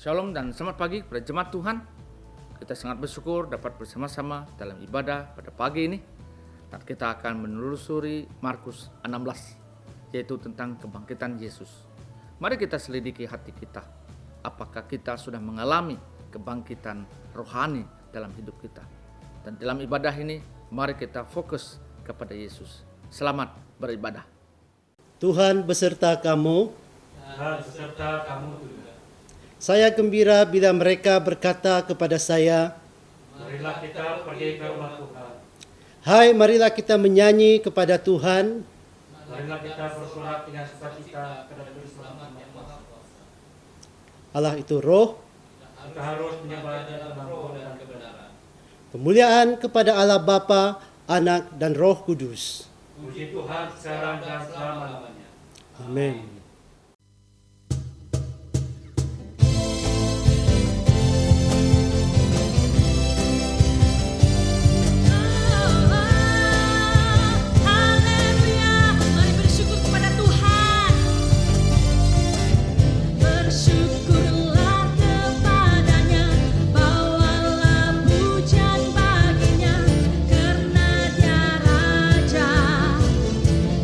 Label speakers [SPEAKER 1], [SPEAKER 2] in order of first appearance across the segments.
[SPEAKER 1] Shalom dan selamat pagi kepada jemaat Tuhan. Kita sangat bersyukur dapat bersama-sama dalam ibadah pada pagi ini. Dan kita akan menelusuri Markus 16, yaitu tentang kebangkitan Yesus. Mari kita selidiki hati kita. Apakah kita sudah mengalami kebangkitan rohani dalam hidup kita? Dan dalam ibadah ini, mari kita fokus kepada Yesus. Selamat beribadah.
[SPEAKER 2] Tuhan beserta kamu.
[SPEAKER 3] Dan beserta kamu juga.
[SPEAKER 2] Saya gembira bila mereka berkata kepada saya,
[SPEAKER 3] Marilah kita pergi ke rumah Tuhan.
[SPEAKER 2] hai, marilah kita menyanyi kepada Tuhan.
[SPEAKER 3] Marilah kita bersorak dengan sukacita kepada Juru Selamat yang Maha Kuasa.
[SPEAKER 2] Allah itu roh.
[SPEAKER 3] Kita harus menyembah dalam roh dan kebenaran.
[SPEAKER 2] Kemuliaan kepada Allah Bapa, Anak dan Roh Kudus.
[SPEAKER 3] Puji Tuhan sekarang dan selama-lamanya.
[SPEAKER 2] Amin.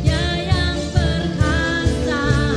[SPEAKER 4] Dia yang perkasa.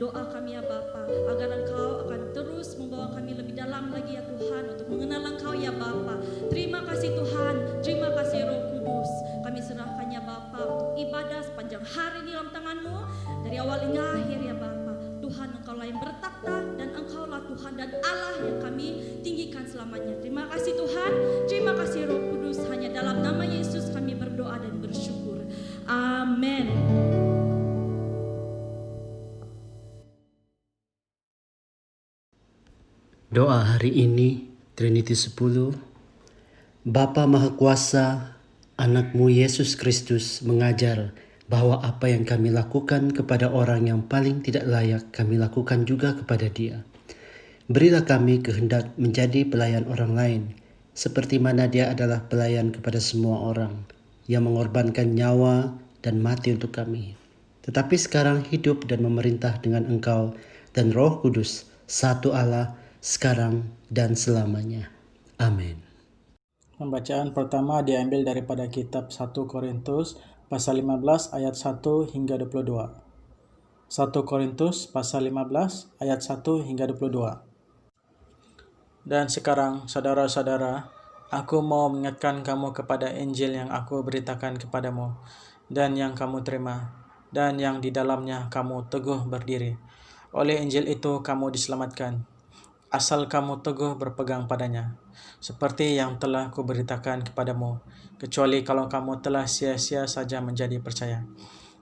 [SPEAKER 4] doa kami ya Bapa, agar Engkau akan terus membawa kami lebih dalam lagi ya Tuhan untuk mengenal Engkau ya Bapa. Terima kasih Tuhan, terima kasih Roh Kudus. Kami serahkan ya Bapa untuk ibadah sepanjang hari di dalam tangan-Mu dari awal hingga akhir ya Bapa. Tuhan, Engkaulah yang bertakhta dan Engkaulah Tuhan dan Allah yang kami tinggikan selamanya. Terima kasih Tuhan, terima kasih Roh Kudus. Hanya dalam nama Yesus kami berdoa dan bersyukur. Amin.
[SPEAKER 2] Doa hari ini, Trinity 10. Bapa Maha Kuasa, Anak-Mu Yesus Kristus mengajar bahwa apa yang kami lakukan kepada orang yang paling tidak layak, kami lakukan juga kepada Dia. Berilah kami kehendak menjadi pelayan orang lain, seperti mana Dia adalah pelayan kepada semua orang, yang mengorbankan nyawa dan mati untuk kami. Tetapi sekarang hidup dan memerintah dengan Engkau dan Roh Kudus, satu Allah, sekarang dan selamanya. Amin.
[SPEAKER 3] Pembacaan pertama diambil daripada kitab 1 Korintus pasal 15 ayat 1 hingga 22. 1 Korintus pasal 15 ayat 1 hingga 22. Dan sekarang, saudara-saudara, aku mau mengingatkan kamu kepada Injil yang aku beritakan kepadamu, dan yang kamu terima, dan yang di dalamnya kamu teguh berdiri. Oleh Injil itu kamu diselamatkan, asal kamu teguh berpegang padanya, seperti yang telah kuberitakan kepadamu, kecuali kalau kamu telah sia-sia saja menjadi percaya.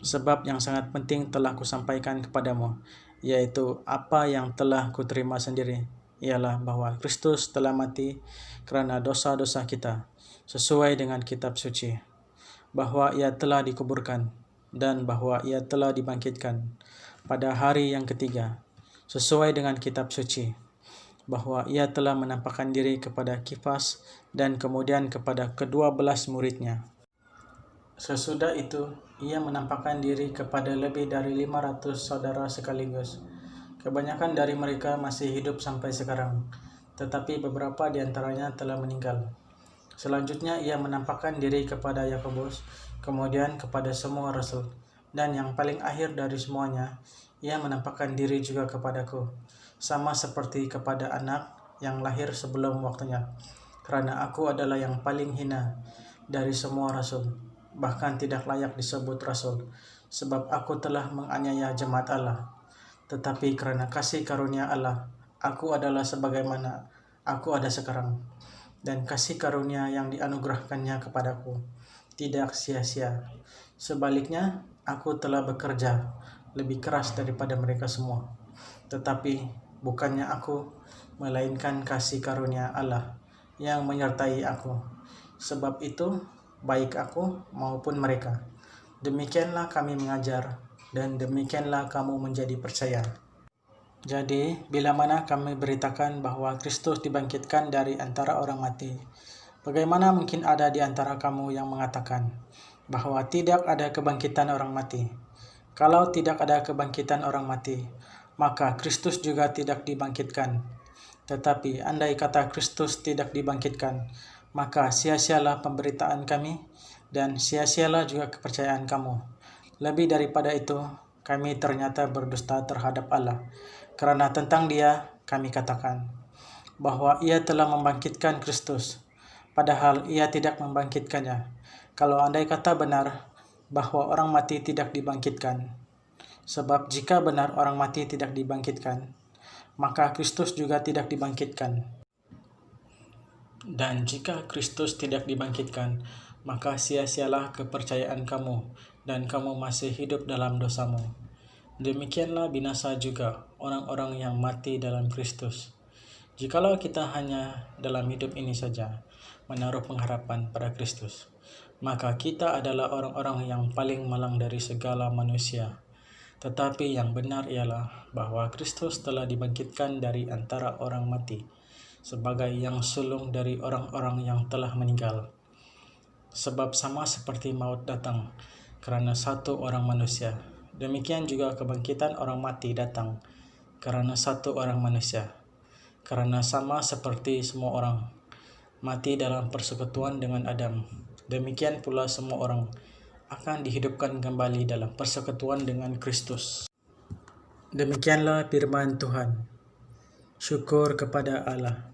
[SPEAKER 3] Sebab yang sangat penting telah kusampaikan kepadamu, yaitu apa yang telah kuterima sendiri, ialah bahwa Kristus telah mati kerana dosa-dosa kita, sesuai dengan kitab suci, bahwa Ia telah dikuburkan, dan bahwa Ia telah dibangkitkan pada hari yang ketiga, sesuai dengan kitab suci, bahwa Ia telah menampakkan diri kepada Kifas dan kemudian kepada ke-12 muridnya. Sesudah itu, Ia menampakkan diri kepada lebih dari 500 saudara sekaligus. Kebanyakan dari mereka masih hidup sampai sekarang, tetapi beberapa di antaranya telah meninggal. Selanjutnya Ia menampakkan diri kepada Yakobus, kemudian kepada semua rasul, dan yang paling akhir dari semuanya, Ia menampakkan diri juga kepadaku, sama seperti kepada anak yang lahir sebelum waktunya, kerana aku adalah yang paling hina dari semua rasul, bahkan tidak layak disebut rasul, sebab aku telah menganiaya jemaat Allah. Tetapi kerana kasih karunia Allah, aku adalah sebagaimana aku ada sekarang, dan kasih karunia yang dianugerahkannya kepadaku tidak sia-sia. Sebaliknya, aku telah bekerja lebih keras daripada mereka semua. Tetapi bukannya aku, melainkan kasih karunia Allah yang menyertai aku. Sebab itu, baik aku maupun mereka, demikianlah kami mengajar, dan demikianlah kamu menjadi percaya. Jadi, bila mana kami beritakan bahwa Kristus dibangkitkan dari antara orang mati, bagaimana mungkin ada di antara kamu yang mengatakan bahwa tidak ada kebangkitan orang mati? Kalau tidak ada kebangkitan orang mati, maka Kristus juga tidak dibangkitkan. Tetapi andai kata Kristus tidak dibangkitkan, maka sia-sialah pemberitaan kami, dan sia-sialah juga kepercayaan kamu. Lebih daripada itu, kami ternyata berdusta terhadap Allah, kerana tentang Dia kami katakan bahwa Ia telah membangkitkan Kristus, padahal Ia tidak membangkitkannya. Kalau andai kata benar bahwa orang mati tidak dibangkitkan, sebab jika benar orang mati tidak dibangkitkan, maka Kristus juga tidak dibangkitkan. Dan jika Kristus tidak dibangkitkan, maka sia-sialah kepercayaan kamu, dan kamu masih hidup dalam dosamu. Demikianlah binasa juga orang-orang yang mati dalam Kristus. Jikalau kita hanya dalam hidup ini saja menaruh pengharapan pada Kristus, maka kita adalah orang-orang yang paling malang dari segala manusia. Tetapi yang benar ialah bahwa Kristus telah dibangkitkan dari antara orang mati, sebagai yang sulung dari orang-orang yang telah meninggal. Sebab sama seperti maut datang kerana satu orang manusia, demikian juga kebangkitan orang mati datang kerana satu orang manusia. Kerana sama seperti semua orang mati dalam persekutuan dengan Adam, demikian pula semua orang akan dihidupkan kembali dalam persekutuan dengan Kristus. Demikianlah firman Tuhan. Syukur kepada Allah.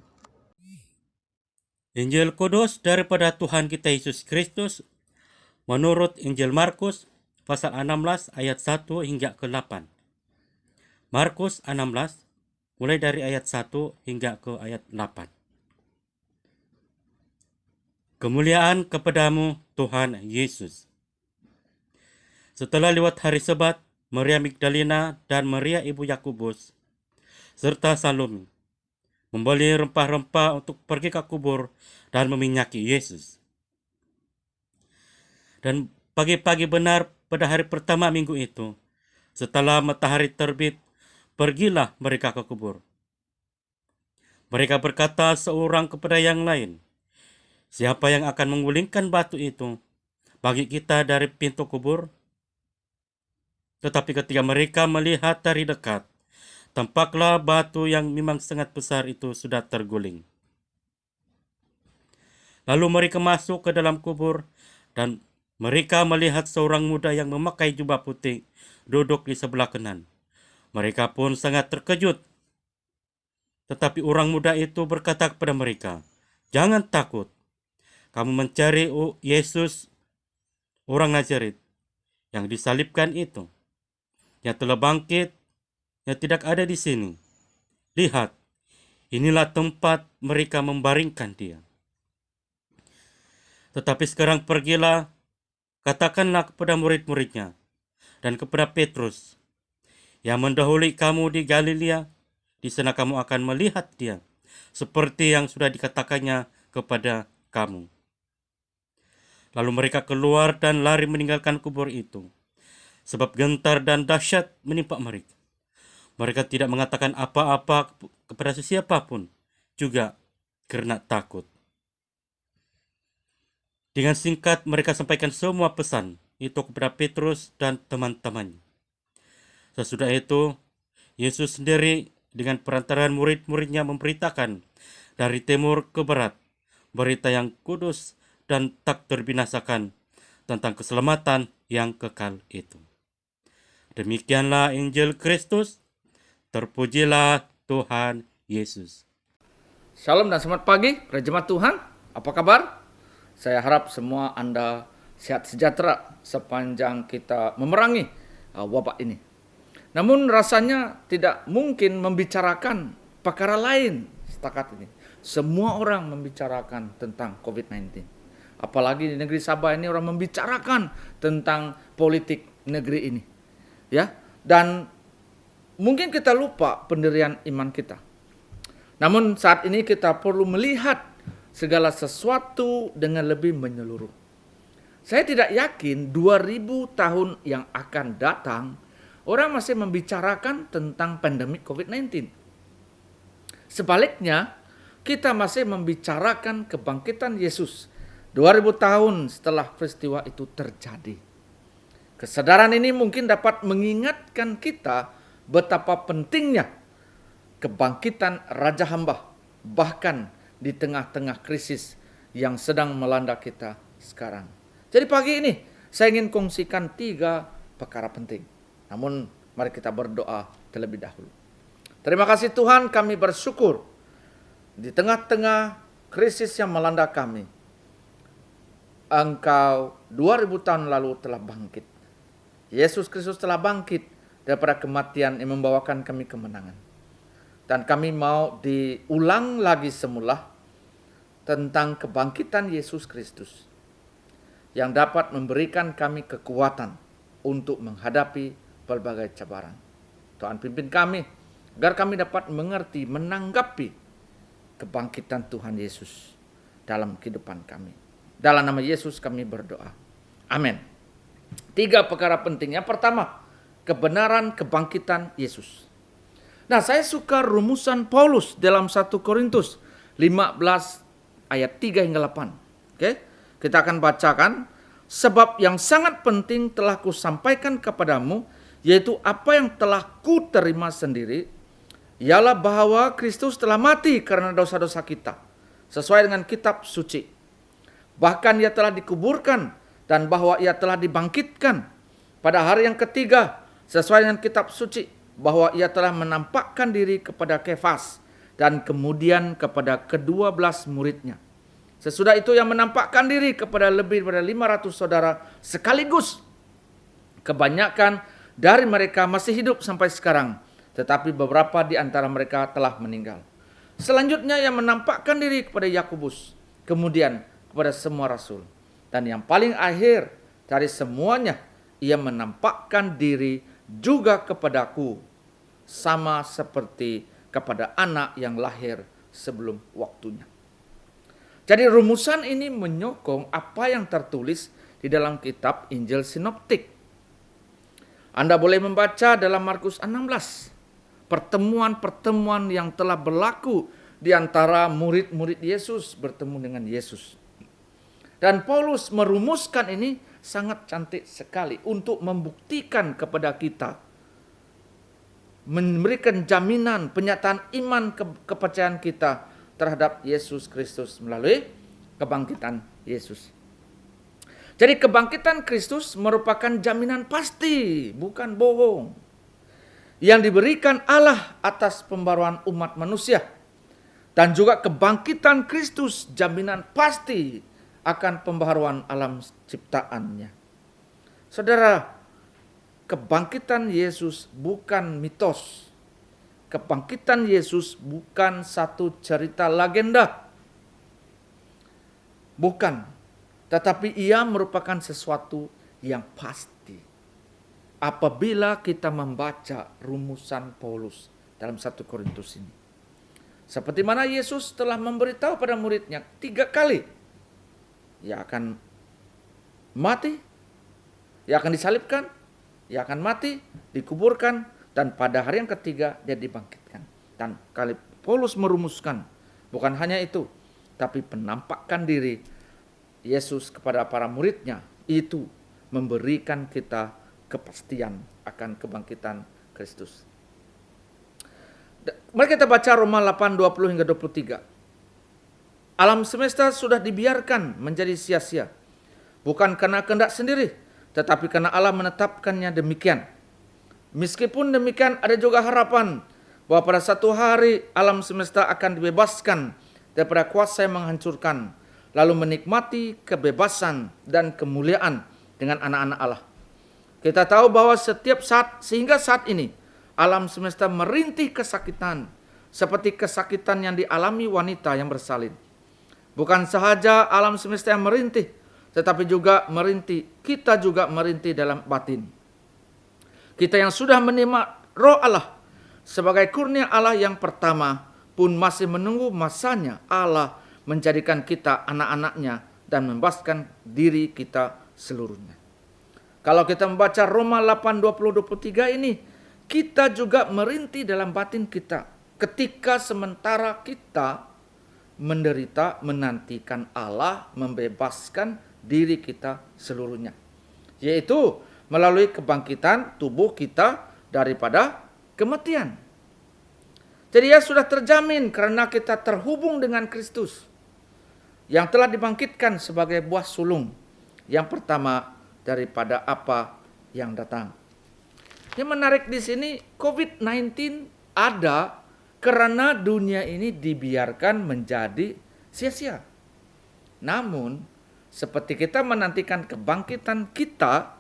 [SPEAKER 5] Injil Kudus daripada Tuhan kita Yesus Kristus menurut Injil Markus pasal 16 ayat 1 hingga ke 8. Markus 16 mulai dari ayat 1 hingga ke ayat 8. Kemuliaan kepadamu Tuhan Yesus. Setelah lewat hari Sabat, Maria Magdalena dan Maria ibu Yakobus serta Salome membeli rempah-rempah untuk pergi ke kubur dan meminyaki Yesus. Dan pagi-pagi benar pada hari pertama minggu itu, setelah matahari terbit, pergilah mereka ke kubur. Mereka berkata seorang kepada yang lain, "Siapa yang akan menggulingkan batu itu bagi kita dari pintu kubur?" Tetapi ketika mereka melihat dari dekat, tampaklah batu yang memang sangat besar itu sudah terguling. Lalu mereka masuk ke dalam kubur dan mereka melihat seorang muda yang memakai jubah putih duduk di sebelah kanan. Mereka pun sangat terkejut. Tetapi orang muda itu berkata kepada mereka, "Jangan takut. Kamu mencari Yesus, orang Nazaret, yang disalibkan itu. Yang telah bangkit, yang tidak ada di sini. Lihat, inilah tempat mereka membaringkan dia. Tetapi sekarang pergilah, katakanlah kepada murid-muridnya dan kepada Petrus, yang mendahului kamu di Galilea, di sana kamu akan melihat dia, seperti yang sudah dikatakannya kepada kamu." Lalu mereka keluar dan lari meninggalkan kubur itu, sebab gentar dan dahsyat menimpa mereka. Mereka tidak mengatakan apa-apa kepada sesiapa pun, juga karena takut. Dengan singkat mereka sampaikan semua pesan itu kepada Petrus dan teman-temannya. Sesudah itu, Yesus sendiri dengan perantaraan murid-muridnya memberitakan dari timur ke barat berita yang kudus dan tak terbinasakan tentang keselamatan yang kekal itu. Demikianlah Injil Kristus. Terpujilah Tuhan Yesus.
[SPEAKER 1] Shalom dan selamat pagi, para jemaat Tuhan. Apa kabar? Saya harap semua Anda sehat sejahtera sepanjang kita memerangi wabah ini. Namun rasanya tidak mungkin membicarakan perkara lain setakat ini. Semua orang membicarakan tentang COVID-19. Apalagi di negeri Sabah ini orang membicarakan tentang politik negeri ini. Ya, dan mungkin kita lupa pendirian iman kita. Namun saat ini kita perlu melihat segala sesuatu dengan lebih menyeluruh. Saya tidak yakin 2000 tahun yang akan datang orang masih membicarakan tentang pandemi COVID-19. Sebaliknya, kita masih membicarakan kebangkitan Yesus 2000 tahun setelah peristiwa itu terjadi. Kesadaran ini mungkin dapat mengingatkan kita betapa pentingnya kebangkitan Raja Hamba, bahkan di tengah-tengah krisis yang sedang melanda kita sekarang. Jadi pagi ini saya ingin kongsikan 3 perkara penting. Namun mari kita berdoa terlebih dahulu. Terima kasih Tuhan, kami bersyukur di tengah-tengah krisis yang melanda kami, Engkau 2000 tahun lalu telah bangkit. Yesus Kristus telah bangkit daripada kematian yang membawakan kami kemenangan. Dan kami mau diulang lagi semula tentang kebangkitan Yesus Kristus yang dapat memberikan kami kekuatan untuk menghadapi berbagai cabaran. Tuhan pimpin kami agar kami dapat mengerti, menanggapi kebangkitan Tuhan Yesus dalam kehidupan kami. Dalam nama Yesus kami berdoa. Amin. 3 perkara penting. Yang pertama, kebenaran kebangkitan Yesus. Nah, saya suka rumusan Paulus dalam 1 Korintus 15 ayat 3 hingga 8. Oke, kita akan bacakan. Sebab yang sangat penting telah kusampaikan kepadamu, yaitu apa yang telah kuterima sendiri, ialah bahwa Kristus telah mati karena dosa-dosa kita, sesuai dengan kitab suci. Bahkan ia telah dikuburkan, dan bahwa ia telah dibangkitkan pada hari yang ketiga, sesuai dengan kitab suci. bahwa ia telah menampakkan diri kepada Kefas dan kemudian kepada ke-12 muridnya. Sesudah itu ia menampakkan diri kepada lebih dari 500 saudara sekaligus. Kebanyakan dari mereka masih hidup sampai sekarang, tetapi beberapa di antara mereka telah meninggal. Selanjutnya ia menampakkan diri kepada Yakobus, kemudian kepada semua rasul. Dan yang paling akhir dari semuanya, ia menampakkan diri juga kepadaku, sama seperti kepada anak yang lahir sebelum waktunya. Jadi rumusan ini menyokong apa yang tertulis di dalam kitab Injil Sinoptik. Anda boleh membaca dalam Markus 16, pertemuan-pertemuan yang telah berlaku di antara murid-murid Yesus bertemu dengan Yesus. Dan Paulus merumuskan ini sangat cantik sekali untuk membuktikan kepada kita, memberikan jaminan penyataan iman kepercayaan kita terhadap Yesus Kristus melalui kebangkitan Yesus. Jadi kebangkitan Kristus merupakan jaminan pasti, bukan bohong, yang diberikan Allah atas pembaruan umat manusia. Dan juga kebangkitan Kristus jaminan pasti akan pembaharuan alam ciptaannya. Saudara, kebangkitan Yesus bukan mitos. Kebangkitan Yesus bukan satu cerita legenda. Bukan. Tetapi ia merupakan sesuatu yang pasti. Apabila kita membaca rumusan Paulus dalam 1 Korintus ini. Seperti mana Yesus telah memberitahu pada muridnya 3 kali. Ia akan mati, ia akan disalibkan, ia akan mati, dikuburkan, dan pada hari yang ketiga dia dibangkitkan. Dan kali Paulus merumuskan, bukan hanya itu, tapi penampakan diri Yesus kepada para muridnya itu memberikan kita kepastian akan kebangkitan Kristus. Mari kita baca Roma 8, 20 hingga 23. Alam semesta sudah dibiarkan menjadi sia-sia, bukan karena kehendak sendiri, tetapi karena Allah menetapkannya demikian. Meskipun demikian ada juga harapan bahwa pada satu hari alam semesta akan dibebaskan daripada kuasa yang menghancurkan, lalu menikmati kebebasan dan kemuliaan dengan anak-anak Allah. Kita tahu bahwa setiap saat, sehingga saat ini, alam semesta merintih kesakitan, seperti kesakitan yang dialami wanita yang bersalin. Bukan sahaja alam semesta yang merintih, tetapi juga merintih, kita juga merintih dalam batin. Kita yang sudah menerima Roh Allah sebagai kurnia Allah yang pertama pun masih menunggu masanya Allah menjadikan kita anak-anaknya dan membebaskan diri kita seluruhnya. Kalau kita membaca Roma 8, 20, 23 ini, kita juga merintih dalam batin kita ketika sementara kita menderita menantikan Allah membebaskan diri kita seluruhnya, yaitu melalui kebangkitan tubuh kita daripada kematian. Jadi ya sudah terjamin karena kita terhubung dengan Kristus yang telah dibangkitkan sebagai buah sulung yang pertama daripada apa yang datang. Yang menarik di sini, COVID-19 ada karena dunia ini dibiarkan menjadi sia-sia. Namun, seperti kita menantikan kebangkitan kita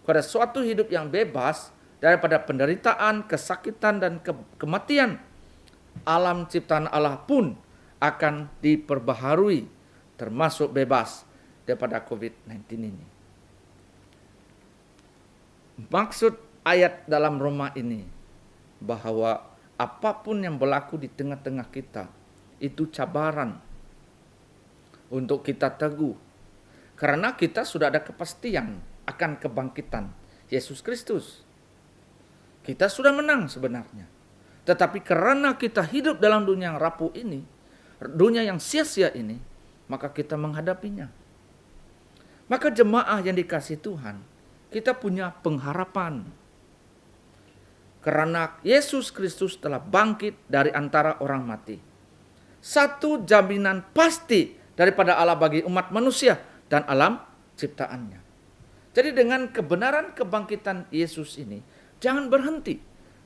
[SPEAKER 1] pada suatu hidup yang bebas daripada penderitaan, kesakitan, dan kematian, alam ciptaan Allah pun akan diperbaharui, termasuk bebas daripada COVID-19 ini. Maksud ayat dalam Roma ini bahwa apapun yang berlaku di tengah-tengah kita itu cabaran untuk kita teguh, karena kita sudah ada kepastian akan kebangkitan Yesus Kristus. Kita sudah menang sebenarnya. Tetapi karena kita hidup dalam dunia yang rapuh ini, dunia yang sia-sia ini, maka kita menghadapinya. Maka jemaah yang dikasihi Tuhan, kita punya pengharapan. Karena Yesus Kristus telah bangkit dari antara orang mati. Satu jaminan pasti daripada Allah bagi umat manusia dan alam ciptaannya. Jadi dengan kebenaran kebangkitan Yesus ini, jangan berhenti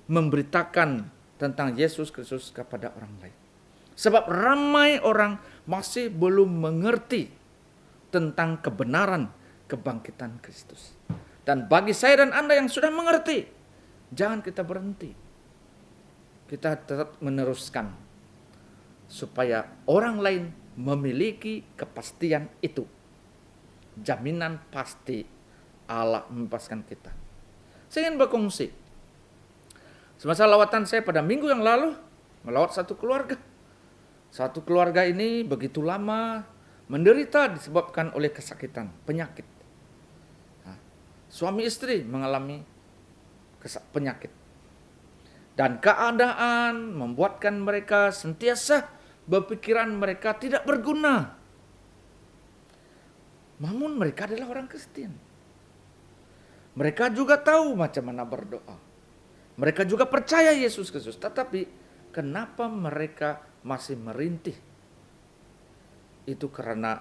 [SPEAKER 1] memberitakan tentang Yesus Kristus kepada orang lain. Sebab ramai orang masih belum mengerti tentang kebenaran kebangkitan Kristus. Dan bagi saya dan Anda yang sudah mengerti, jangan kita berhenti. Kita tetap meneruskan supaya orang lain memiliki kepastian itu. Jaminan pasti Allah membebaskan kita. Saya ingin berkongsi. Semasa lawatan saya pada minggu yang lalu, melawat satu keluarga. Satu keluarga ini begitu lama menderita disebabkan oleh kesakitan, penyakit. Suami istri mengalami penyakit. Dan keadaan membuatkan mereka sentiasa berpikiran mereka tidak berguna. Namun mereka adalah orang Kristen. Mereka juga tahu macam mana berdoa. Mereka juga percaya Yesus Kristus. Tetapi kenapa mereka masih merintih? Itu karena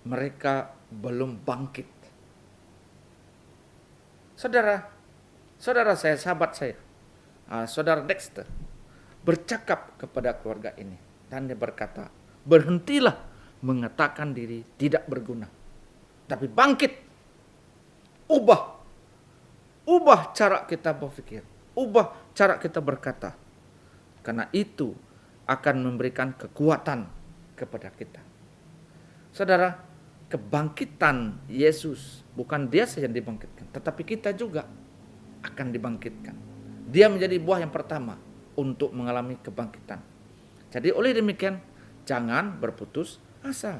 [SPEAKER 1] mereka belum bangkit. Saudara saya, sahabat saya, saudara Dexter, bercakap kepada keluarga ini. Dan dia berkata, berhentilah mengatakan diri tidak berguna. Tapi bangkit. Ubah cara kita berpikir. Ubah cara kita berkata. Karena itu akan memberikan kekuatan kepada kita. Saudara, kebangkitan Yesus, bukan dia saja yang dibangkitkan, tetapi kita juga akan dibangkitkan. Dia menjadi buah yang pertama untuk mengalami kebangkitan. Jadi oleh demikian, jangan berputus asa.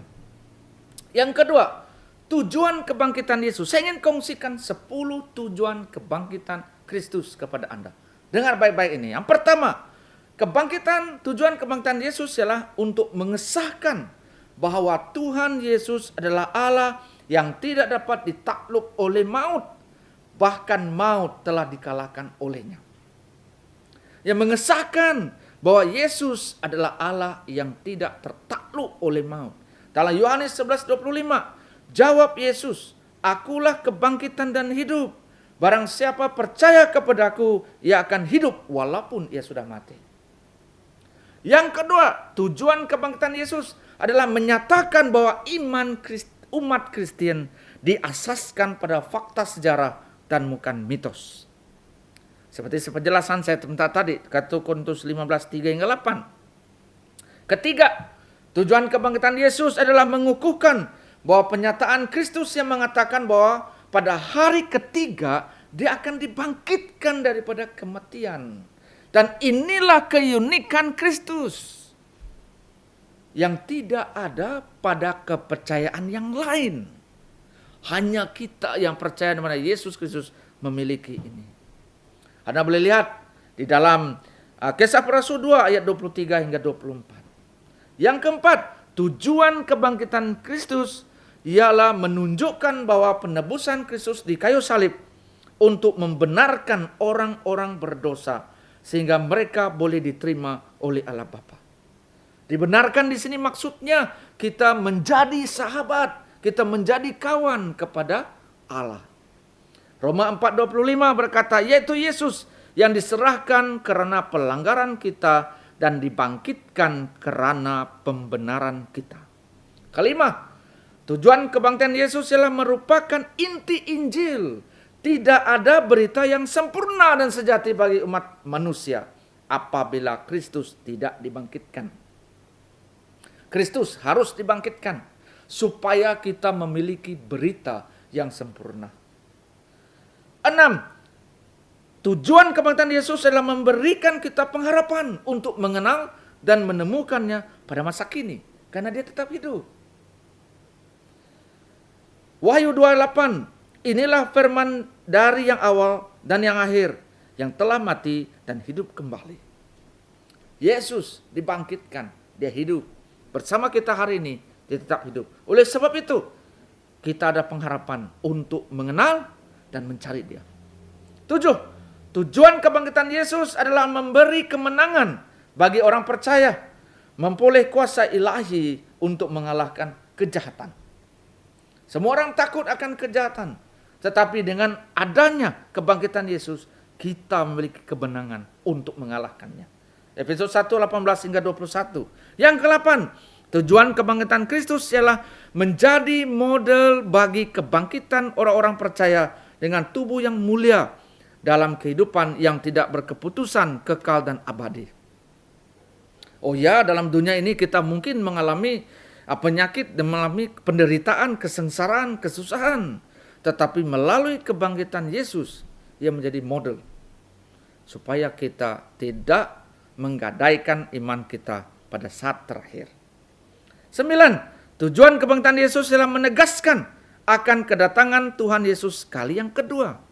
[SPEAKER 1] Yang kedua, tujuan kebangkitan Yesus. Saya ingin kongsikan 10 tujuan kebangkitan Kristus kepada Anda. Dengar baik-baik ini. Yang pertama, tujuan kebangkitan Yesus ialah untuk mengesahkan bahwa Tuhan Yesus adalah Allah yang tidak dapat ditakluk oleh maut. Bahkan maut telah dikalahkan olehnya. Yang mengesahkan bahwa Yesus adalah Allah yang tidak tertakluk oleh maut. Dalam Yohanes 11:25, jawab Yesus, "Akulah kebangkitan dan hidup. Barang siapa percaya kepadaku, ia akan hidup walaupun ia sudah mati." Yang kedua, tujuan kebangkitan Yesus adalah menyatakan bahwa umat Kristen diasaskan pada fakta sejarah dan bukan mitos. Seperti penjelasan saya tadi, 1 Korintus 15:3-8. Ketiga, tujuan kebangkitan Yesus adalah mengukuhkan bahwa penyataan Kristus yang mengatakan bahwa pada hari ketiga dia akan dibangkitkan daripada kematian. Dan inilah keunikan Kristus yang tidak ada pada kepercayaan yang lain. Hanya kita yang percaya kepada Yesus Kristus memiliki ini. Anda boleh lihat di dalam Kisah Para Rasul 2 ayat 23 hingga 24. Yang keempat, tujuan kebangkitan Kristus ialah menunjukkan bahwa penebusan Kristus di kayu salib untuk membenarkan orang-orang berdosa sehingga mereka boleh diterima oleh Allah Bapa. Dibenarkan di sini maksudnya kita menjadi sahabat, kita menjadi kawan kepada Allah. Roma 4:25 berkata, yaitu Yesus yang diserahkan karena pelanggaran kita dan dibangkitkan karena pembenaran kita. Kelima, tujuan kebangkitan Yesus ialah merupakan inti Injil. Tidak ada berita yang sempurna dan sejati bagi umat manusia apabila Kristus tidak dibangkitkan. Kristus harus dibangkitkan supaya kita memiliki berita yang sempurna. 6. Tujuan kebangkitan Yesus adalah memberikan kita pengharapan untuk mengenal dan menemukannya pada masa kini. Karena dia tetap hidup. Wahyu 2:8. Inilah firman dari yang awal dan yang akhir, yang telah mati dan hidup kembali. Yesus dibangkitkan, dia hidup. Bersama kita hari ini, dia tetap hidup. Oleh sebab itu, kita ada pengharapan untuk mengenal dan mencari dia. 7. Tujuan kebangkitan Yesus adalah memberi kemenangan bagi orang percaya, memperoleh kuasa ilahi untuk mengalahkan kejahatan. Semua orang takut akan kejahatan, tetapi dengan adanya kebangkitan Yesus, kita memiliki kebenangan untuk mengalahkannya. Efesus 1, 18 hingga 21. Yang ke-8, tujuan kebangkitan Kristus ialah menjadi model bagi kebangkitan orang-orang percaya dengan tubuh yang mulia dalam kehidupan yang tidak berkeputusan, kekal dan abadi. Oh ya, dalam dunia ini kita mungkin mengalami penyakit dan mengalami penderitaan, kesengsaraan, kesusahan. Tetapi melalui kebangkitan Yesus, Ia menjadi model supaya kita tidak menggadaikan iman kita pada saat terakhir. 9. Tujuan kebangkitan Yesus adalah menegaskan akan kedatangan Tuhan Yesus kali yang kedua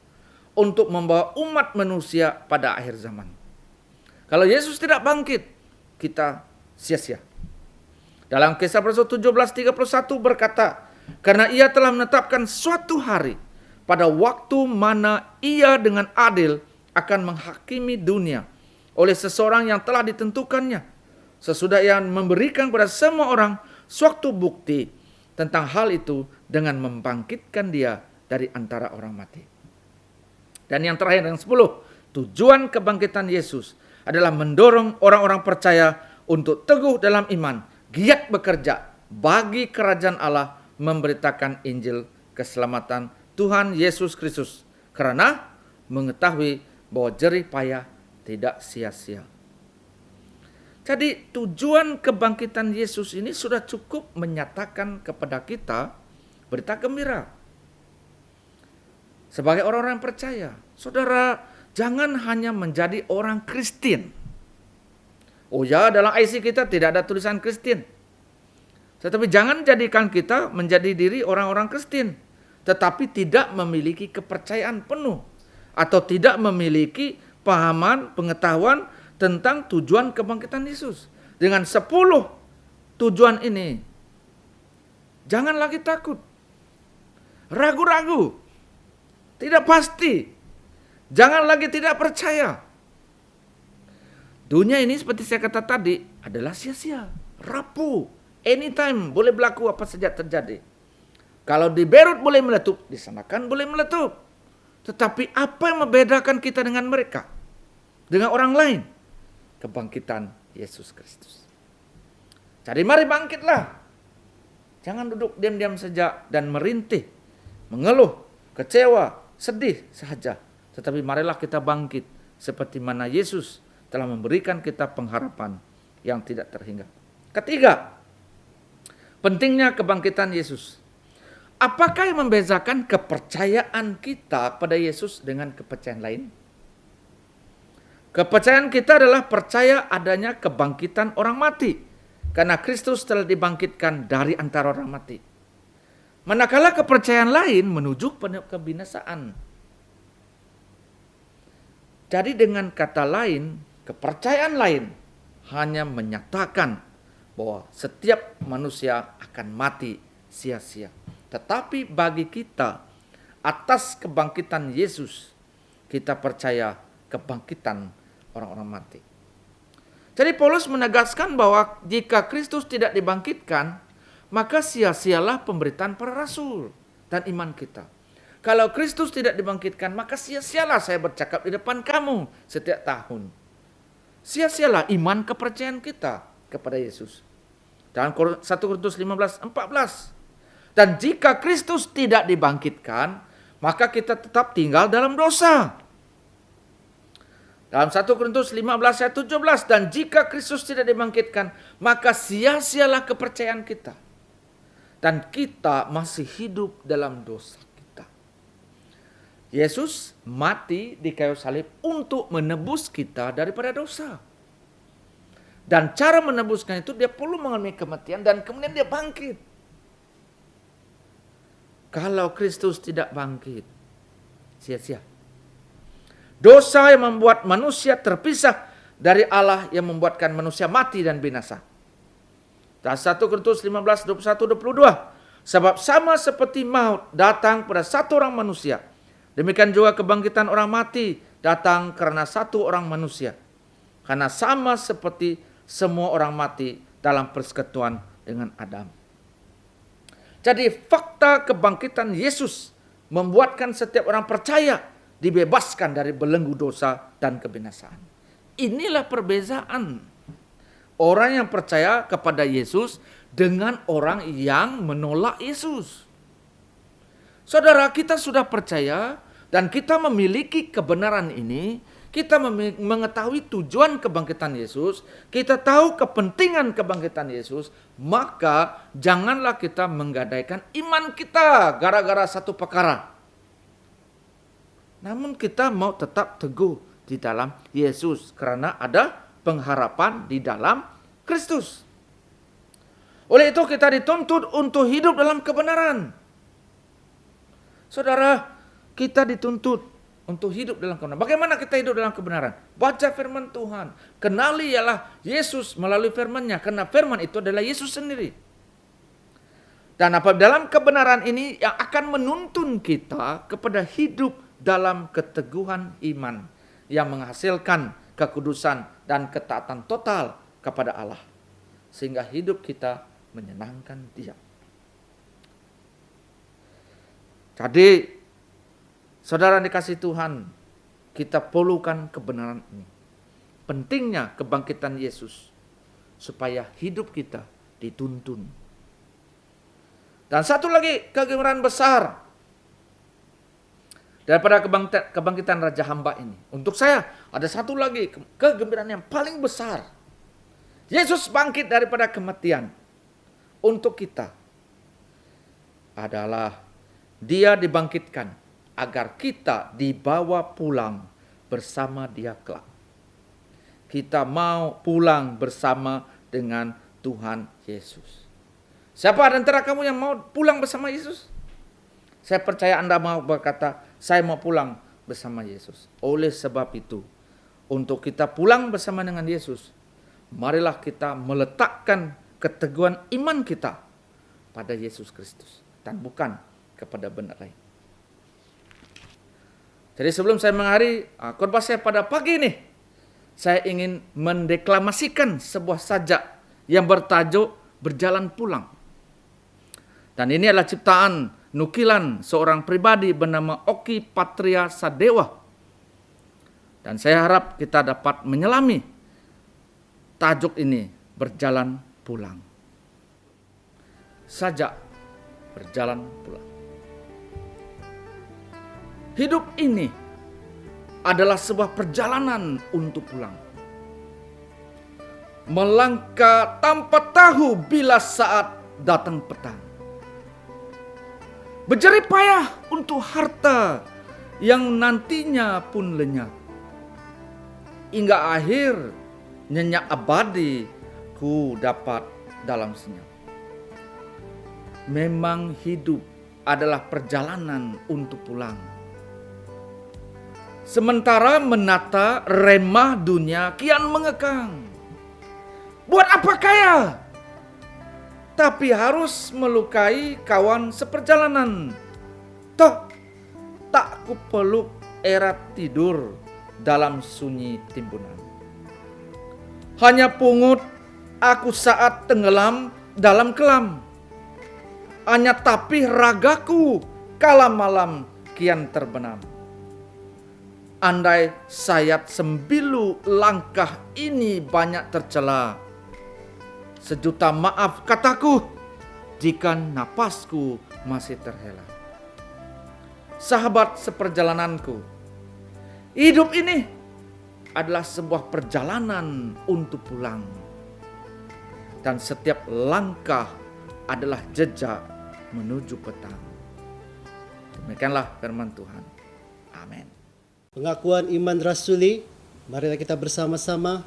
[SPEAKER 1] untuk membawa umat manusia pada akhir zaman. Kalau Yesus tidak bangkit, kita sia-sia. Dalam Kisah Rasul 17:31 berkata, karena Ia telah menetapkan suatu hari pada waktu mana Ia dengan adil akan menghakimi dunia oleh seseorang yang telah ditentukannya. Sesudah Ia memberikan kepada semua orang suatu bukti tentang hal itu dengan membangkitkan Dia dari antara orang mati. Dan yang terakhir yang 10, tujuan kebangkitan Yesus adalah mendorong orang-orang percaya untuk teguh dalam iman, giat bekerja bagi kerajaan Allah, memberitakan Injil keselamatan Tuhan Yesus Kristus, karena mengetahui bahwa jerih payah tidak sia-sia. Jadi tujuan kebangkitan Yesus ini sudah cukup menyatakan kepada kita berita gembira. Sebagai orang-orang percaya, saudara jangan hanya menjadi orang Kristen. Oh ya, dalam IC kita tidak ada tulisan Kristen. Tetapi jangan jadikan kita menjadi diri orang-orang Kristen, tetapi tidak memiliki kepercayaan penuh atau tidak memiliki pahaman, pengetahuan tentang tujuan kebangkitan Yesus. Dengan 10 tujuan ini, jangan lagi takut, ragu-ragu, tidak pasti, jangan lagi tidak percaya. Dunia ini seperti saya kata tadi adalah sia-sia, rapuh, anytime boleh berlaku apa saja terjadi. Kalau di Beirut boleh meletup, di sana kan boleh meletup. Tetapi apa yang membedakan kita dengan mereka? Dengan orang lain? Kebangkitan Yesus Kristus. Jadi mari bangkitlah. Jangan duduk diam-diam saja dan merintih, mengeluh, kecewa, sedih saja. Tetapi marilah kita bangkit seperti mana Yesus telah memberikan kita pengharapan yang tidak terhingga. Ketiga, pentingnya kebangkitan Yesus. Apakah yang membedakan kepercayaan kita pada Yesus dengan kepercayaan lain? Kepercayaan kita adalah percaya adanya kebangkitan orang mati, karena Kristus telah dibangkitkan dari antara orang mati. Manakala kepercayaan lain menuju kebinasaan. Jadi dengan kata lain, kepercayaan lain hanya menyatakan bahwa setiap manusia akan mati sia-sia. Tetapi bagi kita, atas kebangkitan Yesus, kita percaya kebangkitan orang-orang mati. Jadi Paulus menegaskan bahwa jika Kristus tidak dibangkitkan, maka sia-sialah pemberitaan para rasul dan iman kita. Kalau Kristus tidak dibangkitkan, maka sia-sialah saya bercakap di depan kamu setiap tahun. Sia-sialah iman kepercayaan kita kepada Yesus. Dalam 1 Korintus 15:14. Dan jika Kristus tidak dibangkitkan, maka kita tetap tinggal dalam dosa. Dalam 1 Korintus 15 ayat 17, dan jika Kristus tidak dibangkitkan, maka sia-sialah kepercayaan kita. Dan kita masih hidup dalam dosa kita. Yesus mati di kayu salib untuk menebus kita daripada dosa. Dan cara menebuskan itu dia perlu mengalami kematian dan kemudian dia bangkit. Kalau Kristus tidak bangkit, sia-sia. Dosa yang membuat manusia terpisah dari Allah yang membuatkan manusia mati dan binasa. Dan 1 Korintus 15, 21, 22. Sebab sama seperti maut datang pada satu orang manusia, demikian juga kebangkitan orang mati datang karena satu orang manusia. Karena sama seperti semua orang mati dalam persekutuan dengan Adam. Jadi fakta kebangkitan Yesus membuatkan setiap orang percaya dibebaskan dari belenggu dosa dan kebinasaan. Inilah perbezaan orang yang percaya kepada Yesus dengan orang yang menolak Yesus. Saudara, kita sudah percaya dan kita memiliki kebenaran ini, kita mengetahui tujuan kebangkitan Yesus, kita tahu kepentingan kebangkitan Yesus, maka janganlah kita menggadaikan iman kita gara-gara satu perkara. Namun kita mau tetap teguh di dalam Yesus karena ada pengharapan di dalam Kristus. Oleh itu kita dituntut untuk hidup dalam kebenaran. Saudara, kita dituntut untuk hidup dalam kebenaran. Bagaimana kita hidup dalam kebenaran? Baca firman Tuhan. Kenali ialah Yesus melalui firman-Nya. Karena firman itu adalah Yesus sendiri. Dan apa dalam kebenaran ini yang akan menuntun kita kepada hidup dalam keteguhan iman yang menghasilkan kekudusan dan ketaatan total kepada Allah. Sehingga hidup kita menyenangkan Dia. Jadi, saudara dikasih Tuhan, kita perlukan kebenaran ini. Pentingnya kebangkitan Yesus supaya hidup kita dituntun. Dan satu lagi kegembiraan besar daripada kebangkitan Raja Hamba ini. Untuk saya ada satu lagi kegembiraan yang paling besar. Yesus bangkit daripada kematian. Untuk kita adalah Dia dibangkitkan agar kita dibawa pulang bersama Dia kelak. Kita mau pulang bersama dengan Tuhan Yesus. Siapa di antara kamu yang mau pulang bersama Yesus? Saya percaya Anda mau berkata, saya mau pulang bersama Yesus. Oleh sebab itu, untuk kita pulang bersama dengan Yesus, marilah kita meletakkan keteguhan iman kita pada Yesus Kristus dan bukan kepada benda lain. Jadi sebelum saya mengakhiri khotbah saya pada pagi ini, saya ingin mendeklamasikan sebuah sajak yang bertajuk Berjalan Pulang. Dan ini adalah ciptaan nukilan seorang pribadi bernama Oki Patria Sadewa. Dan saya harap kita dapat menyelami tajuk ini, Berjalan Pulang. Sajak berjalan pulang. Hidup ini adalah sebuah perjalanan untuk pulang. Melangkah tanpa tahu bila saat datang petang. Berjerih payah untuk harta yang nantinya pun lenyap. Hingga akhir nyenyak abadi ku dapat dalam senyap. Memang hidup adalah perjalanan untuk pulang. Sementara menata remah dunia kian mengekang. Buat apa kaya? Tapi harus melukai kawan seperjalanan. Tak ku peluk erat tidur dalam sunyi timbunan. Hanya pungut aku saat tenggelam dalam kelam. Hanya tapi ragaku kala malam kian terbenam. Andai sayat sembilu langkah ini banyak tercela. Sejuta maaf kataku jika napasku masih terhela. Sahabat seperjalananku, hidup ini adalah sebuah perjalanan untuk pulang. Dan setiap langkah adalah jejak menuju petang. Demikianlah firman Tuhan. Amin.
[SPEAKER 2] Pengakuan iman rasuli, marilah kita bersama-sama.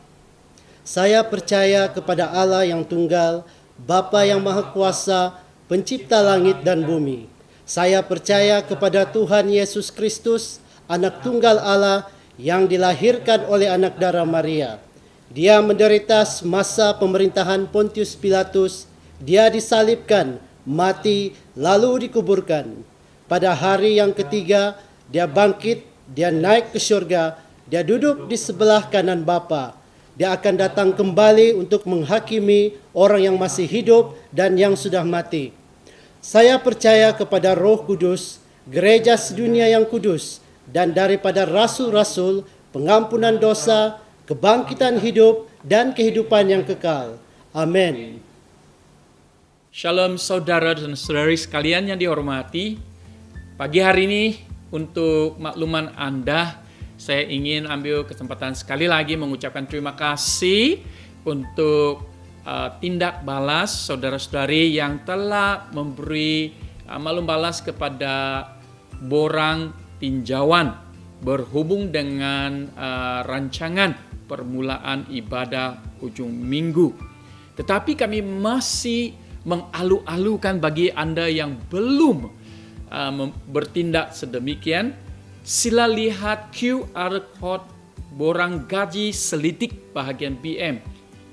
[SPEAKER 2] Saya percaya kepada Allah yang tunggal, Bapa yang Maha Kuasa, Pencipta langit dan bumi. Saya percaya kepada Tuhan Yesus Kristus, Anak Tunggal Allah yang dilahirkan oleh anak darah Maria. Dia menderita masa pemerintahan Pontius Pilatus. Dia disalibkan, mati, lalu dikuburkan. Pada hari yang ketiga, dia bangkit, dia naik ke surga, dia duduk di sebelah kanan Bapa. Dia akan datang kembali untuk menghakimi orang yang masih hidup dan yang sudah mati. Saya percaya kepada Roh Kudus, gereja sedunia yang kudus, dan daripada rasul-rasul, pengampunan dosa, kebangkitan hidup, dan kehidupan yang kekal. Amin.
[SPEAKER 6] Shalom saudara dan saudari sekalian yang dihormati. Pagi hari ini untuk makluman Anda, saya ingin ambil kesempatan sekali lagi mengucapkan terima kasih untuk tindak balas saudara-saudari yang telah memberi maklum balas kepada borang tinjauan berhubung dengan rancangan permulaan ibadah ujung minggu. Tetapi kami masih mengalu-alukan bagi Anda yang belum bertindak sedemikian, sila lihat QR code borang gaji selidik bahagian BM,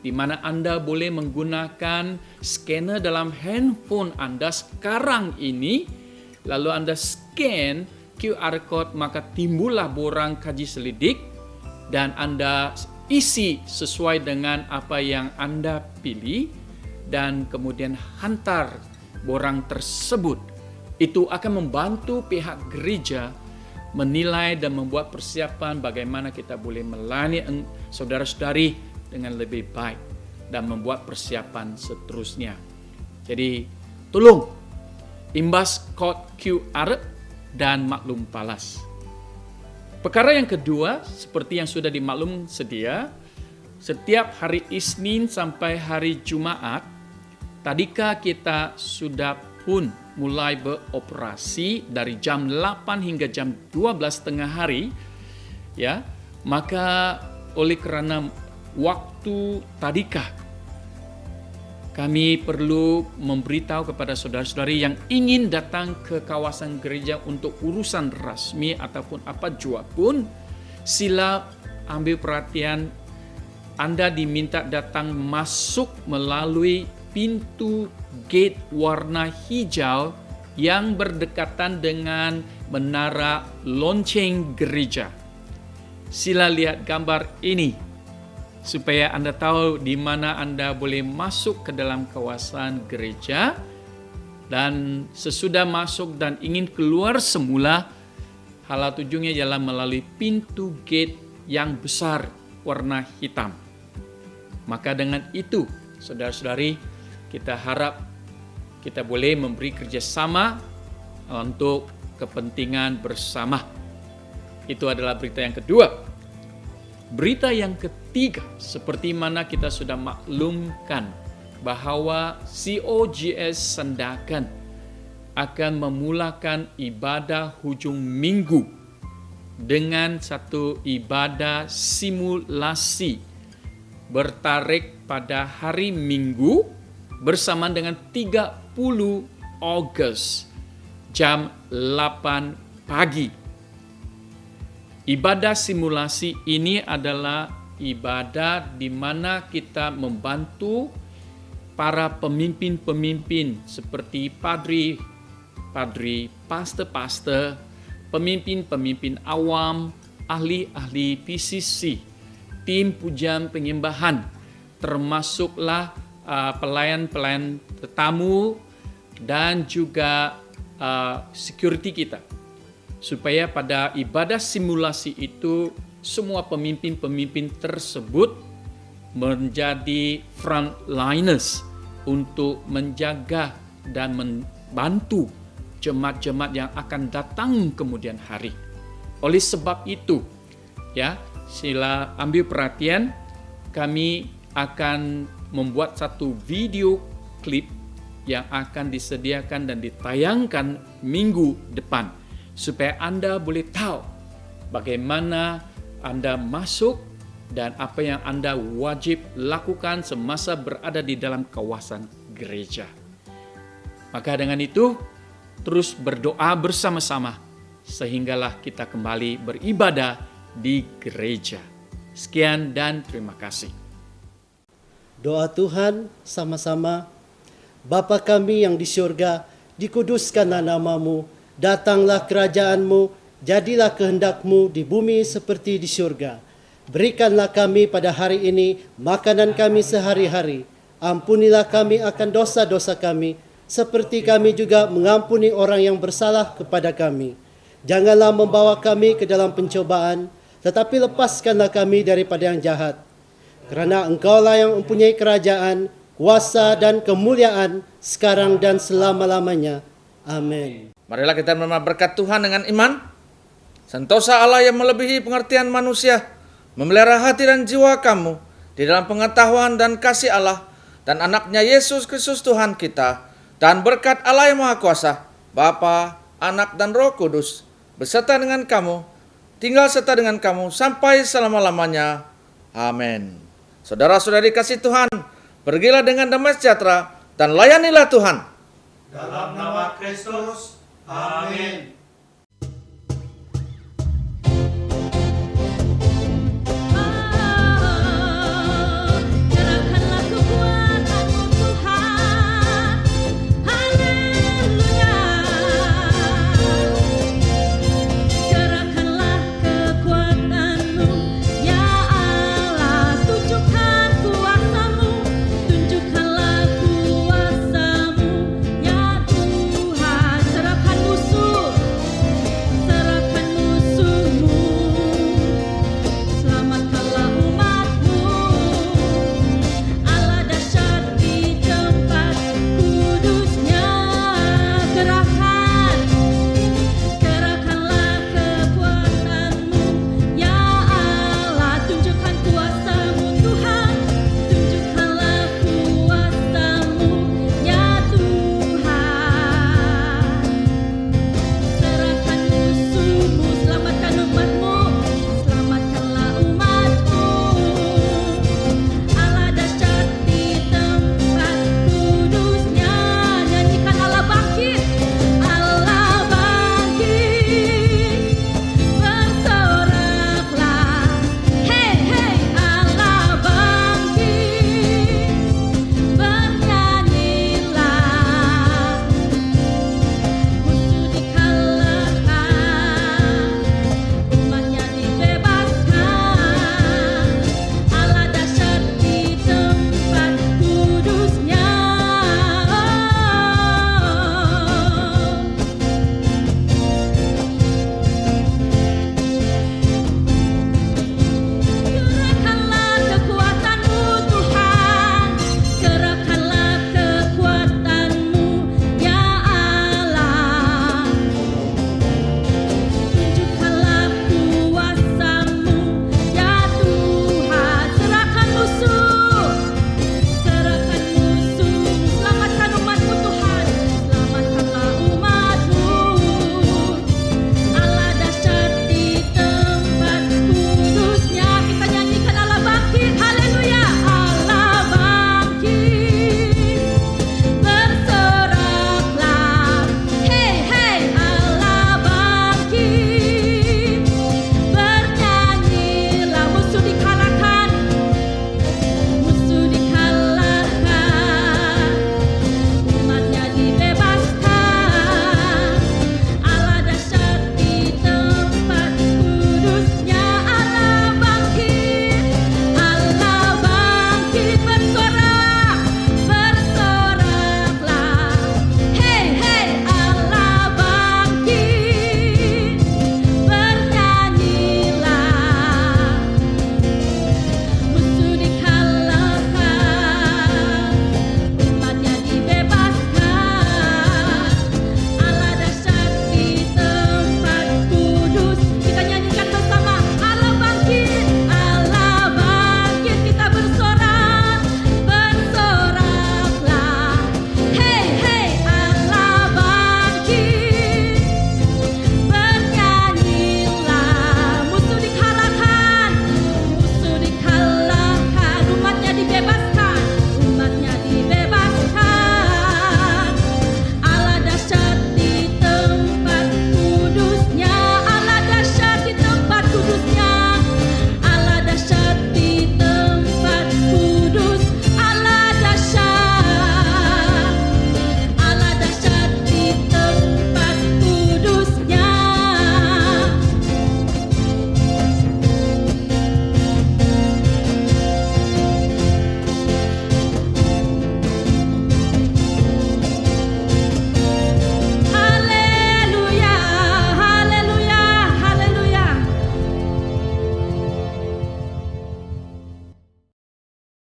[SPEAKER 6] di mana Anda boleh menggunakan scanner dalam handphone Anda sekarang ini, lalu Anda scan QR code, maka timbullah borang gaji selidik, dan Anda isi sesuai dengan apa yang Anda pilih, dan kemudian hantar borang tersebut. Itu akan membantu pihak gereja menilai dan membuat persiapan bagaimana kita boleh melayani saudara-saudari dengan lebih baik dan membuat persiapan seterusnya. Jadi tolong imbas kod QR dan maklum balas. Perkara yang kedua, seperti yang sudah dimaklum sedia, setiap hari Isnin sampai hari Jumaat, tadika kita sudah pun mulai beroperasi dari jam 8 hingga jam 12 tengah hari, ya, maka oleh kerana waktu tadika, kami perlu memberitahu kepada saudara-saudari yang ingin datang ke kawasan gereja untuk urusan rasmi ataupun apa jua pun, sila ambil perhatian, Anda diminta datang masuk melalui pintu gate warna hijau yang berdekatan dengan menara lonceng gereja. Sila lihat gambar ini supaya Anda tahu di mana Anda boleh masuk ke dalam kawasan gereja, dan sesudah masuk dan ingin keluar semula, hala tujuannya ialah melalui pintu gate yang besar warna hitam. Maka dengan itu, saudara-saudari, kita harap kita boleh memberi kerjasama untuk kepentingan bersama. Itu adalah berita yang kedua. Berita yang ketiga, seperti mana kita sudah maklumkan bahawa COGS Sandakan akan memulakan ibadah hujung minggu dengan satu ibadah simulasi bertarikh pada hari Minggu bersamaan dengan 30 Ogos jam 8 pagi. Ibadah simulasi ini adalah ibadah di mana kita membantu para pemimpin-pemimpin seperti padri, pastor, pemimpin-pemimpin awam, ahli-ahli PCC, tim pujian penyembahan, termasuklah pelayan-pelayan tetamu dan juga security kita, supaya pada ibadah simulasi itu semua pemimpin-pemimpin tersebut menjadi frontliners untuk menjaga dan membantu jemaat-jemaat yang akan datang kemudian hari. Oleh sebab itu, ya, sila ambil perhatian, kami akan membuat satu video klip yang akan disediakan dan ditayangkan minggu depan, supaya Anda boleh tahu bagaimana Anda masuk dan apa yang Anda wajib lakukan semasa berada di dalam kawasan gereja. Maka dengan itu, terus berdoa bersama-sama sehinggalah kita kembali beribadah di gereja. Sekian dan terima kasih.
[SPEAKER 2] Doa Tuhan sama-sama. Bapa kami yang di syurga, dikuduskanlah namamu, datanglah kerajaanmu, jadilah kehendak-Mu di bumi seperti di syurga. Berikanlah kami pada hari ini makanan kami sehari-hari. Ampunilah kami akan dosa-dosa kami, seperti kami juga mengampuni orang yang bersalah kepada kami. Janganlah membawa kami ke dalam pencobaan, tetapi lepaskanlah kami daripada yang jahat. Kerana Engkaulah yang mempunyai kerajaan, kuasa dan kemuliaan sekarang dan selama-lamanya. Amin.
[SPEAKER 1] Marilah kita menerima berkat Tuhan dengan iman. Sentosa Allah yang melebihi pengertian manusia, memelihara hati dan jiwa kamu di dalam pengetahuan dan kasih Allah dan anaknya Yesus Kristus Tuhan kita, dan berkat Allah yang Maha Kuasa, Bapa, Anak dan Roh Kudus, beserta dengan kamu, tinggal serta dengan kamu sampai selama-lamanya. Amin. Saudara-saudari kasih Tuhan, pergilah dengan damai sejahtera dan layanilah Tuhan.
[SPEAKER 7] Dalam nama Kristus, amin.